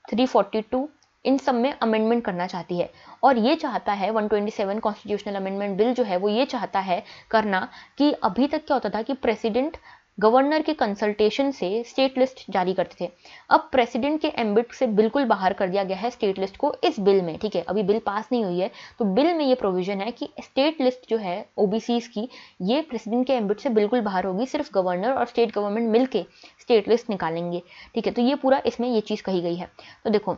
342 इन सब में अमेंडमेंट करना चाहती है, और ये चाहता है 127 कॉन्स्टिट्यूशनल अमेंडमेंट बिल जो है वो ये चाहता है करना कि अभी तक क्या होता था कि प्रेसिडेंट गवर्नर के कंसल्टेशन से स्टेट लिस्ट जारी करते थे। अब प्रेसिडेंट के एम्बिट से बिल्कुल बाहर कर दिया गया है स्टेट लिस्ट को इस बिल में, ठीक है, अभी बिल पास नहीं हुई है, तो बिल में ये प्रोविजन है कि स्टेट लिस्ट जो है ओबीसीज की, ये प्रेसिडेंट के एम्बिट से बिल्कुल बाहर होगी, सिर्फ गवर्नर और स्टेट गवर्नमेंट मिलके स्टेट लिस्ट निकालेंगे, ठीक है। तो ये पूरा इसमें ये चीज़ कही गई है। तो देखो,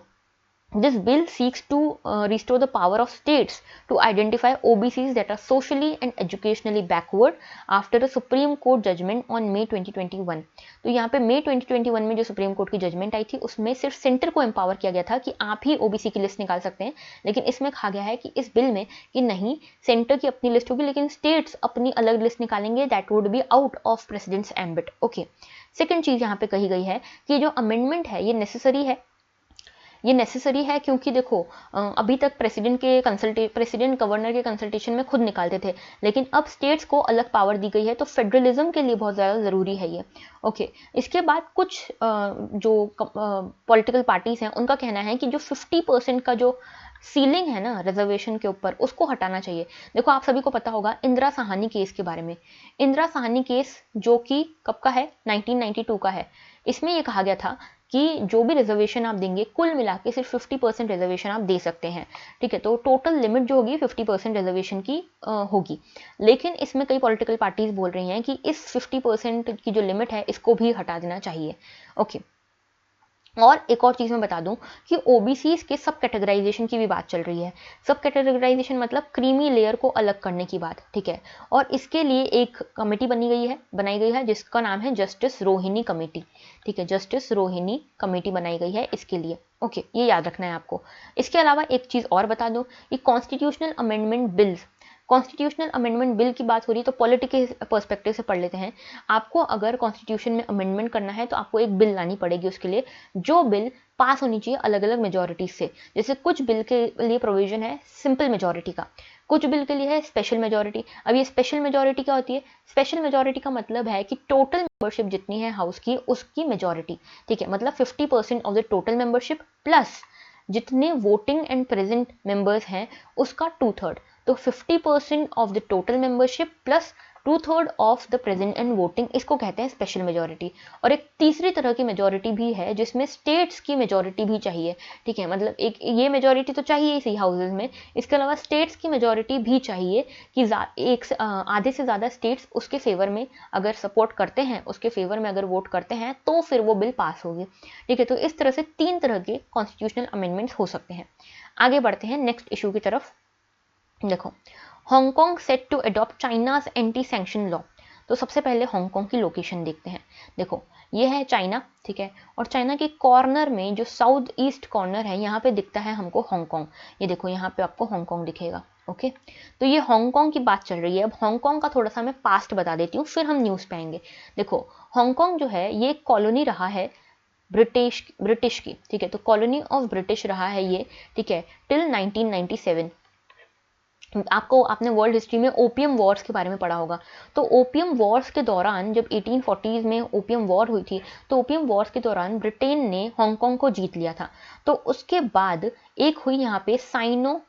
this bill seeks to restore the power of states to identify OBCs that are socially and educationally backward after a Supreme Court judgment on May 2021। तो यहाँ पे मई 2021 में जो सुप्रीम कोर्ट की जजमेंट आई थी उसमें सिर्फ सेंटर को एम्पावर किया गया था कि आप ही ओबीसी की लिस्ट निकाल सकते हैं, लेकिन इसमें कहा गया है कि इस बिल में कि नहीं, सेंटर की अपनी लिस्ट होगी लेकिन स्टेट्स अपनी अलग लिस्ट निकालेंगे, that would be out of president's ambit. Okay, second चीज़ यहाँ पे कही गई है कि जो अमेंडमेंट है ये नेसेसरी है, ये नेसेसरी है क्योंकि देखो अभी तक प्रेसिडेंट गवर्नर के कंसल्टेशन में खुद निकालते थे, लेकिन अब स्टेट्स को अलग पावर दी गई है, तो फेडरलिज्म के लिए बहुत ज़्यादा ज़रूरी है ये। ओके, इसके बाद कुछ जो पॉलिटिकल पार्टीज हैं उनका कहना है कि जो 50% का जो सीलिंग है ना रिजर्वेशन के ऊपर, उसको हटाना चाहिए। देखो, आप सभी को पता होगा इंदिरा साहनी केस के बारे में। इंदिरा साहनी केस जो कि कब का है, 1992 का है। इसमें यह कहा गया था कि जो भी रिजर्वेशन आप देंगे कुल मिला के सिर्फ 50% रिजर्वेशन आप दे सकते हैं, ठीक है। तो टोटल लिमिट जो होगी 50% रिजर्वेशन की होगी, लेकिन इसमें कई पॉलिटिकल पार्टीज बोल रही हैं कि इस 50% की जो लिमिट है इसको भी हटा देना चाहिए। ओके, और एक और चीज़ मैं बता दूं कि ओबीसीज के सब कैटेगराइजेशन की भी बात चल रही है। सब कैटेगराइजेशन मतलब क्रीमी लेयर को अलग करने की बात, ठीक है। और इसके लिए एक कमेटी बनाई गई है जिसका नाम है जस्टिस रोहिणी कमेटी, ठीक है। जस्टिस रोहिणी कमेटी बनाई गई है इसके लिए। ओके, ये याद रखना है आपको। इसके अलावा एक चीज़ और बता दो कि constitutional amendment bills, constitutional amendment bill की बात हो रही है तो पॉलिटिकल पर्सपेक्टिव से पढ़ लेते हैं। आपको अगर कॉन्स्टिट्यूशन में अमेंडमेंट करना है तो आपको एक बिल लानी पड़ेगी उसके लिए, जो बिल पास होनी चाहिए अलग अलग मेजोरिटी से। जैसे कुछ बिल के लिए प्रोविजन है सिंपल मेजोरिटी का, कुछ बिल के लिए है स्पेशल मेजोरिटी। अब ये स्पेशल मेजोरिटी क्या होती है? स्पेशल मेजोरिटी का मतलब है कि टोटल मेंबरशिप जितनी है हाउस की उसकी मेजोरिटी, ठीक है। मतलब 50% of the total membership plus जितने वोटिंग एंड प्रेजेंट मेंबर्स हैं उसका 2/3। तो 50% of the total membership plus 2/3 of the present and voting, इसको कहते हैं स्पेशल मेजोरिटी। और एक तीसरी तरह की मेजोरिटी भी है जिसमें स्टेट्स की मेजोरिटी भी चाहिए, ठीक है। मतलब एक ये मेजोरिटी तो चाहिए इसी हाउसेज में, इसके अलावा स्टेट्स की मेजोरिटी भी चाहिए कि आधे से ज़्यादा स्टेट्स उसके फेवर में अगर सपोर्ट करते हैं, उसके फेवर में अगर वोट करते हैं तो फिर वो बिल पास होगी, ठीक है। तो इस तरह से 3 तरह के कॉन्स्टिट्यूशनल अमेंडमेंट्स हो सकते हैं। आगे बढ़ते हैं नेक्स्ट इशू की तरफ। देखो, Hong Kong set to adopt China's anti sanction law. तो सबसे पहले हांगकांग की लोकेशन देखते हैं। देखो, ये है चाइना, ठीक है। और चाइना के कॉर्नर में जो साउथ ईस्ट कॉर्नर है यहाँ पे दिखता है हमको हांगकांग। ये देखो, यहाँ पे आपको हांगकांग दिखेगा। ओके, तो ये हांगकांग की बात चल रही है। अब हांगकांग का थोड़ा सा मैं पास्ट बता देती हूँ, फिर हम न्यूज़ पे आएंगे। देखो, हांगकांग जो है ये एक कॉलोनी रहा है ब्रिटिश की, ठीक है। तो कॉलोनी ऑफ ब्रिटिश रहा है ये, ठीक है, टिल 1997। आपने वर्ल्ड हिस्ट्री में ओपियम वॉर्स के बारे में पढ़ा होगा। तो ओपियम वॉर्स के दौरान जब 1840s में ओपियम वॉर हुई थी, तो ओपियम वॉर्स के दौरान ब्रिटेन ने हांगकांग को जीत लिया था। तो उसके बाद एक हुई यहाँ पे साइनो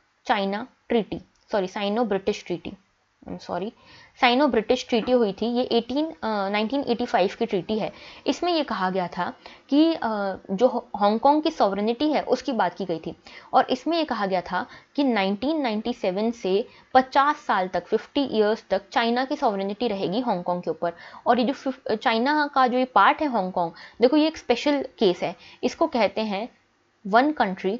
ब्रिटिश ट्रीटी हुई थी। ये 1985 की ट्रीटी है। इसमें ये कहा गया था कि जो हांगकांग की सॉवरेनिटी है उसकी बात की गई थी। और इसमें ये कहा गया था कि 1997 से 50 साल तक, 50 ईयर्स तक चाइना की सॉवरेनिटी रहेगी हांगकांग के ऊपर। और ये जो चाइना का जो ये पार्ट है हांगकांग, देखो ये एक स्पेशल केस है। इसको कहते हैं 1 कंट्री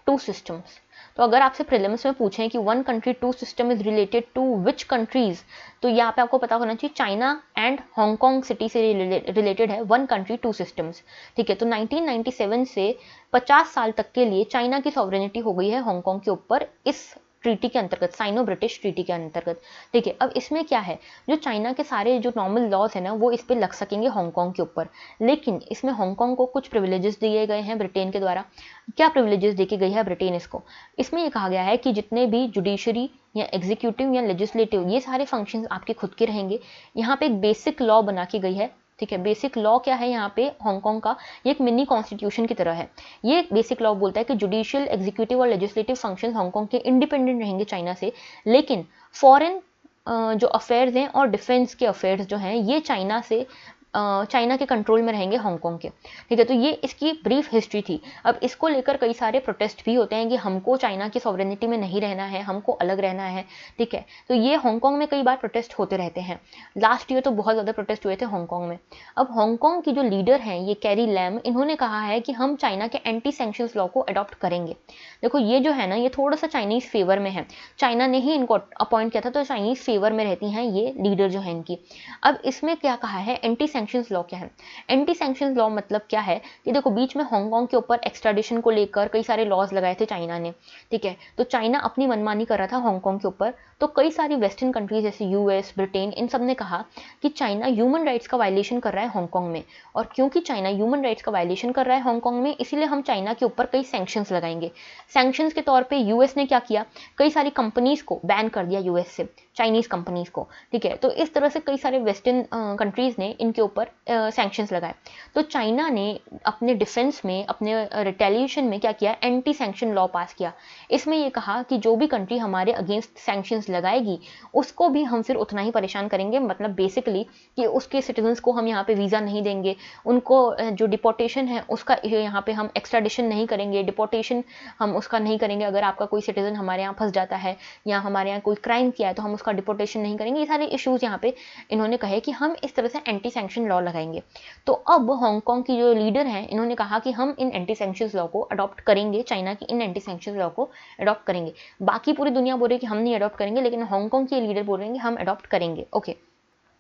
2 सिस्टम्स। तो अगर आपसे प्रीलिम्स में पूछें कि 1 country 2 system is related to which countries, तो यहाँ पे आपको पता होना चाहिए चाइना एंड हांगकांग सिटी से रिलेटेड है 1 कंट्री 2 सिस्टम्स, ठीक है। तो 1997 से 50 साल तक के लिए चाइना की सॉवरेनिटी हो गई है हांगकांग के ऊपर इस ट्रीटी के अंतर्गत, साइनो ब्रिटिश ट्रीटी के अंतर्गत, ठीक है। अब इसमें क्या है, जो चाइना के सारे जो नॉर्मल लॉज है ना वो इस पे लग सकेंगे हांगकांग के ऊपर, लेकिन इसमें हांगकांग को कुछ प्रिविलेजेस दिए गए हैं ब्रिटेन के द्वारा। क्या प्रिविलेजेस देके गई है ब्रिटेन इसको? इसमें यह कहा गया है कि जितने भी जुडिशरी या एग्जीक्यूटिव या लेजिस्लेटिव ये सारे फंक्शंस आपके खुद के रहेंगे। यहाँ पे एक बेसिक लॉ बना के गई है, ठीक है। बेसिक लॉ क्या है यहाँ पे हांगकांग का? ये एक मिनी कॉन्स्टिट्यूशन की तरह है। ये बेसिक लॉ बोलता है कि जुडिशियल, एग्जीक्यूटिव और लेजिस्लेटिव फंक्शंस हांगकांग के इंडिपेंडेंट रहेंगे चाइना से, लेकिन फॉरेन जो अफेयर्स हैं और डिफेंस के अफेयर्स जो हैं ये चाइना के कंट्रोल में रहेंगे हांगकांग के। ठीक है, तो ये इसकी ब्रीफ हिस्ट्री थी। अब इसको लेकर कई सारे प्रोटेस्ट भी होते हैं कि हमको चाइना की सॉवरेनिटी में नहीं रहना है, हमको अलग रहना है। ठीक है, तो ये हांगकांग में कई बार प्रोटेस्ट होते रहते हैं। लास्ट ईयर तो बहुत ज़्यादा प्रोटेस्ट हुए थे हांगकांग में। अब हांगकांग की जो लीडर हैं ये कैरी लैम, इन्होंने कहा है कि हम चाइना के एंटी सैंक्शंस लॉ को अडॉप्ट करेंगे। देखो ये जो है ना, ये थोड़ा सा चाइनीज़ फेवर में है, चाइना ने ही इनको अपॉइंट किया था, तो चाइनीज़ फेवर में रहती हैं ये लीडर जो है इनकी। अब इसमें क्या कहा है, एंटी सैंक्शंस लॉ क्या है? एंटी सैंक्शंस लॉ मतलब क्या है कि देखो बीच में हांगकांग के ऊपर एक्सट्राडिशन को लेकर कई सारे लॉज लगाए थे चाइना ने। ठीक है, तो चाइना अपनी मनमानी कर रहा था हांगकांग के ऊपर, तो कई सारी वेस्टर्न कंट्रीज जैसे यूएस, ब्रिटेन, इन सब ने कहा कि चाइना ह्यूमन राइट्स का वायलेशन कर रहा है हांगकांग में, और क्योंकि चाइना ह्यूमन राइट्स का वायलेशन कर रहा है हांगकांग में, इसीलिए हम चाइना के ऊपर कई सैंक्शंस लगाएंगे। सैंक्शंस के तौर पे यूएस ने क्या किया, कई सारी कंपनीज को बैन कर दिया यूएस से, चाइनीज कंपनीज को। ठीक है, तो इस तरह से कई सारे वेस्टर्न कंट्रीज ने इनके ऊपर सैंक्शंस लगाए। तो चाइना ने अपने डिफेंस में, अपने रिटेलिएशन में क्या किया, एंटी सैंक्शन लॉ पास किया। इसमें यह कहा कि जो भी कंट्री हमारे अगेंस्ट सैंक्शंस लगाएगी उसको भी हम फिर उतना ही परेशान करेंगे, मतलब बेसिकली कि उसके सिटीजन्स को हम यहाँ पे वीज़ा नहीं देंगे, उनको जो डिपोर्टेशन है उसका यहाँ पे हम एक्स्ट्राडिशन नहीं करेंगे, डिपोर्टेशन हम उसका नहीं करेंगे। अगर आपका कोई सिटीजन हमारे यहाँ फंस जाता है या हमारे यहाँ कोई क्राइम किया है तो हम उसका डिपोर्टेशन नहीं करेंगे। ये सारे इश्यूज यहाँ पे इन्होंने कहे कि हम इस तरह से एंटी सैंक्शन लॉ लगाएंगे। तो अब हांगकांग की जो लीडर हैं इन्होंने कहा कि हम इन एंटी सैंक्शन लॉ को अडॉप्ट करेंगे, चाइना की इन एंटी सैंक्शन लॉ को अडॉप्ट करेंगे। बाकी पूरी दुनिया बोल रही है कि हम नहीं अडॉप्ट करेंगे, लेकिन हांगकांग के लीडर बोल रहे हैं कि हम अडॉप्ट करेंगे। ओके,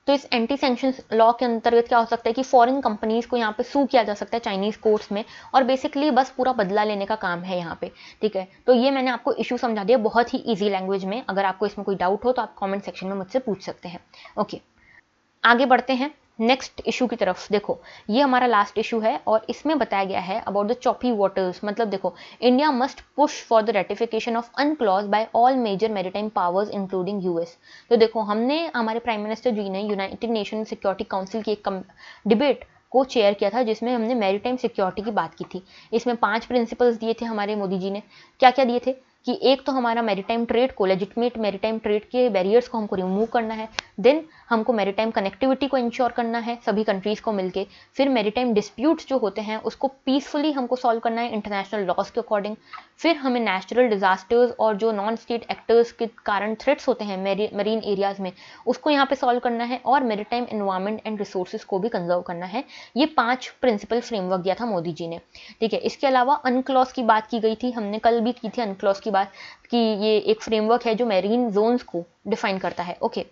तो इस एंटी सैंक्शंस लॉ के अंतर्गत क्या हो सकता है कि फॉरेन कंपनीज को यहाँ पे सू किया जा सकता है चाइनीज कोर्ट्स में, और बेसिकली बस पूरा बदला लेने का काम है यहाँ पे। ठीक है, तो ये मैंने आपको इशू समझा दिया बहुत ही इजी लैंग्वेज में। अगर आपको इसमें कोई डाउट हो तो आप कमेंट सेक्शन में मुझसे पूछ सकते हैं। ओके, आगे बढ़ते हैं नेक्स्ट इशू की तरफ। देखो ये हमारा लास्ट इशू है और इसमें बताया गया है अबाउट द चॉपी वाटर्स। मतलब देखो, India must push for the ratification of UNCLOS by all major maritime powers including US. तो देखो हमने, हमारे प्राइम मिनिस्टर जी ने यूनाइटेड नेशन सिक्योरिटी काउंसिल की एक डिबेट को चेयर किया था जिसमें हमने मैरीटाइम सिक्योरिटी की बात की थी। इसमें 5 प्रिंसिपल्स दिए थे हमारे मोदी जी ने। क्या क्या दिए थे कि एक तो हमारा मैरीटाइम ट्रेड को, लेजिटमेट मैरीटाइम ट्रेड के बैरियर्स को हमको रिमूव करना है। देन हमको मैरीटाइम कनेक्टिविटी को इंश्योर करना है सभी कंट्रीज को मिलके। फिर मैरीटाइम डिस्प्यूट्स जो होते हैं उसको पीसफुली हमको सॉल्व करना है इंटरनेशनल लॉज के अकॉर्डिंग। फिर हमें नेचुरल डिजास्टर्स और जो नॉन स्टेट एक्टर्स के कारण थ्रेट्स होते हैं मरीन एरियाज में, उसको यहाँ पे सॉल्व करना है, और मैरीटाइम एनवायरमेंट एंड रिसोर्सेज को भी कंजर्व करना है। ये 5 प्रिंसिपल फ्रेमवर्क दिया था मोदी जी ने। ठीक है, इसके अलावा अनक्लॉज की बात की गई थी, हमने कल भी की थी अनक्लॉज की बात, कि ये एक फ्रेमवर्क है जो मैरीन जोन्स को डिफाइन करता है। ओके,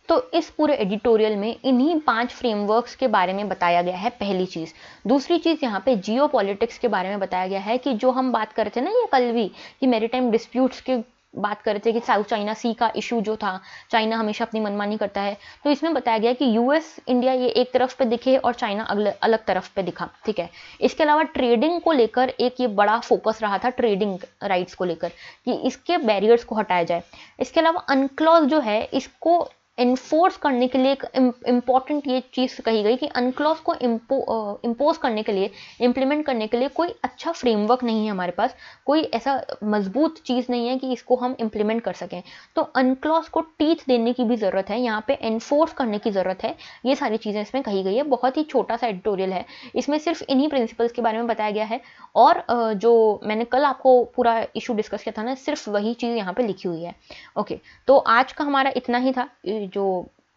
तो इस पूरे एडिटोरियल में इन्हीं 5 फ्रेमवर्क्स के बारे में बताया गया है, पहली चीज़। दूसरी चीज़ यहाँ पे जियो पॉलिटिक्स के बारे में बताया गया है कि जो हम बात कर रहे थे ना ये कल भी, कि मैरीटाइम डिस्प्यूट्स के बात कर रहे थे कि साउथ चाइना सी का इशू जो था, चाइना हमेशा अपनी मनमानी करता है, तो इसमें बताया गया कि यूएस इंडिया ये एक तरफ पे दिखे और चाइना अलग तरफ पे दिखा। ठीक है, इसके अलावा ट्रेडिंग को लेकर एक ये बड़ा फोकस रहा था, ट्रेडिंग राइट्स को लेकर कि इसके बैरियर्स को हटाया जाए। इसके अलावा अनक्लॉज जो है इसको इन्फोर्स करने के लिए एक इम्पॉर्टेंट ये चीज़ कही गई कि अनक्लॉज को इम्पोज करने के लिए, इम्प्लीमेंट करने के लिए कोई अच्छा फ्रेमवर्क नहीं है हमारे पास, कोई ऐसा मजबूत चीज़ नहीं है कि इसको हम इम्प्लीमेंट कर सकें। तो अनक्लॉज को टीथ देने की भी ज़रूरत है, यहाँ पे एनफोर्स करने की ज़रूरत है। ये सारी चीज़ें इसमें कही गई है। बहुत ही छोटा सा एडिटोरियल है, इसमें सिर्फ इन्हीं प्रिंसिपल्स के बारे में बताया गया है, और जो मैंने कल आपको पूरा इशू डिस्कस किया था ना, सिर्फ वही चीज़ यहाँ पे लिखी हुई है। ओके, तो आज का हमारा इतना ही था, जो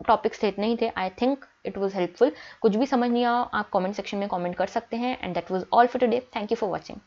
टॉपिक्स थे इतने ही थे। I think it was helpful. कुछ भी समझ नहीं आया आप कमेंट सेक्शन में कमेंट कर सकते हैं। And that was all for today. Thank you for watching.